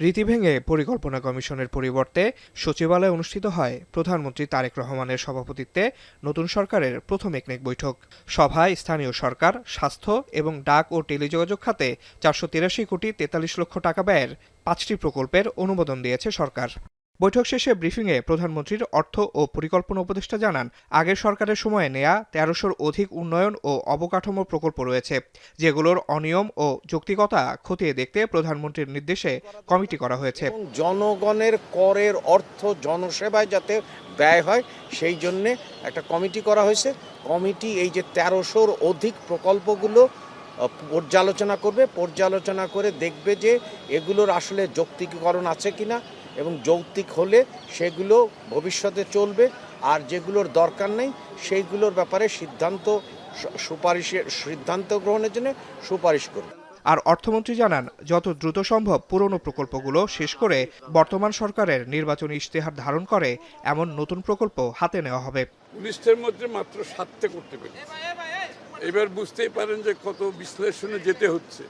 রীতি ভেঙে পরিকল্পনা কমিশনের পরিবর্তে সচিবালয়ে অনুষ্ঠিত হয় প্রধানমন্ত্রী তারেক রহমানের সভাপতিত্বে নতুন সরকারের প্রথম একনেক বৈঠক। সভায় স্থানীয় সরকার, স্বাস্থ্য এবং ডাক ও টেলিযোগাযোগ খাতে 483 কোটি 43 লক্ষ টাকা ব্যয়ের 5টি প্রকল্পের অনুমোদন দিয়েছে সরকার। বৈঠক শেষে ব্রিফিংয়ে প্রধানমন্ত্রীর অর্থ ও পরিকল্পনা উপদেষ্টা জানান, আগের সরকারের সময়ে নেয়া 1300-র অধিক উন্নয়ন ও অবকাঠামো প্রকল্প রয়েছে, যেগুলোর অনিয়ম ও যৌক্তিকতা খতিয়ে দেখতে প্রধানমন্ত্রীর নির্দেশে কমিটি করা হয়েছে। জনগণের করের অর্থ জনসেবায় যাতে ব্যয় হয় সেই জন্য একটা কমিটি করা হয়েছে। কমিটি এই যে 1300-র অধিক প্রকল্পগুলো পর্যালোচনা করে দেখবে যে এগুলোর আসলে যৌক্তিকীকরণ আছে কিনা, এবং যৌক্তিক হলে সেগুলো ভবিষ্যতে চলবে, আর যেগুলোর দরকার নেই সেইগুলোর ব্যাপারে সিদ্ধান্ত গ্রহণের জন্য সুপারিশ করবে। আর অর্থমন্ত্রী জানান, যত দ্রুত সম্ভব পুরনো প্রকল্পগুলো শেষ করে বর্তমান সরকারের নির্বাচনী ইশতেহার ধারণ করে এমন নতুন প্রকল্প হাতে নেওয়া হবে। 19টার মধ্যে মাত্র 7টে করতে পেরেছে। এবার বুঝতেই পারেন যে কত বিশ্লেষণে যেতে হচ্ছে।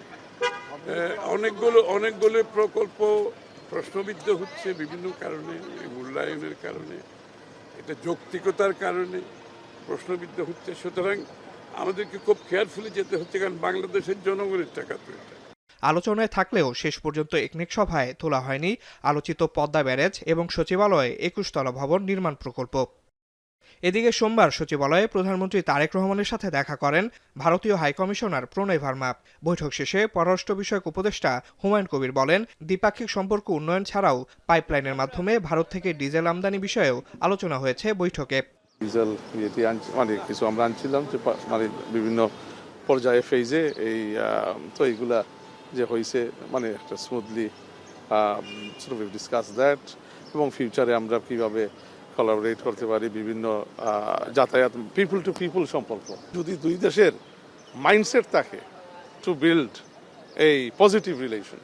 অনেকগুলো প্রকল্প প্রশ্নবিদ্ধ হচ্ছে বিভিন্ন কারণে, মূল্যায়নের কারণে, এটা যৌক্তিকতার কারণে প্রশ্নবিদ্ধ হচ্ছে। সুতরাং আমাদেরকে খুব কেয়ারফুলি যেতে হচ্ছে, কারণ বাংলাদেশের জনগণের টাকা তো এটা। আলোচনায় থাকলেও শেষ পর্যন্ত একনেক সভায় তোলা হয়নি আলোচিত পদ্মা ব্যারেজ এবং সচিবালয়ে 21 তলা ভবন নির্মাণ প্রকল্প। এদিকে সোমবার সচিবালয়ে প্রধানমন্ত্রী তারেক রহমানের সাথে দেখা করেন ভারতীয় হাইকমিশনার প্রণয় ভার্মা। বৈঠক শেষে পররাষ্ট্র বিষয়ক উপদেষ্টা হুমায়ুন কবির বলেন, দ্বিপাক্ষিক সম্পর্ক উন্নয়ন ছাড়াও পাইপলাইনের মাধ্যমে ভারত থেকে ডিজেল আমদানি বিষয়েও আলোচনা হয়েছে বৈঠকে। ডিজেল মানে কিছু আমরা আনছিলাম যে মানে বিভিন্ন পর্যায়ে ফেজে তো এইগুলা যে হয়েছে মানে একটা স্মুথলি ডিসকাস দ্যাট, এবং ফিউচারে আমরা কিভাবে কোলাবোরেট করতে পারি বিভিন্ন যাতায়াত পিপল টু পিপল সম্পর্ক। যদি দুই দেশের মাইন্ডসেট থাকে টু বিল্ড এই পজিটিভ রিলেশন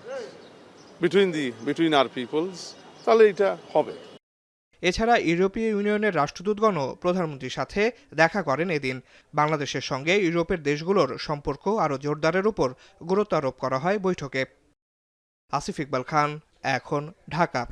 বিটুইন আর পিপলস, তাহলে এটা হবে। এছাড়া ইউরোপীয় ইউনিয়নের রাষ্ট্রদূতগণও প্রধানমন্ত্রীর সাথে দেখা করেন এদিন। বাংলাদেশের সঙ্গে ইউরোপের দেশগুলোর সম্পর্ক আরও জোরদারের উপর গুরুত্ব আরোপ করা হয় বৈঠকে। আসিফ ইকবাল খান, এখন, ঢাকা।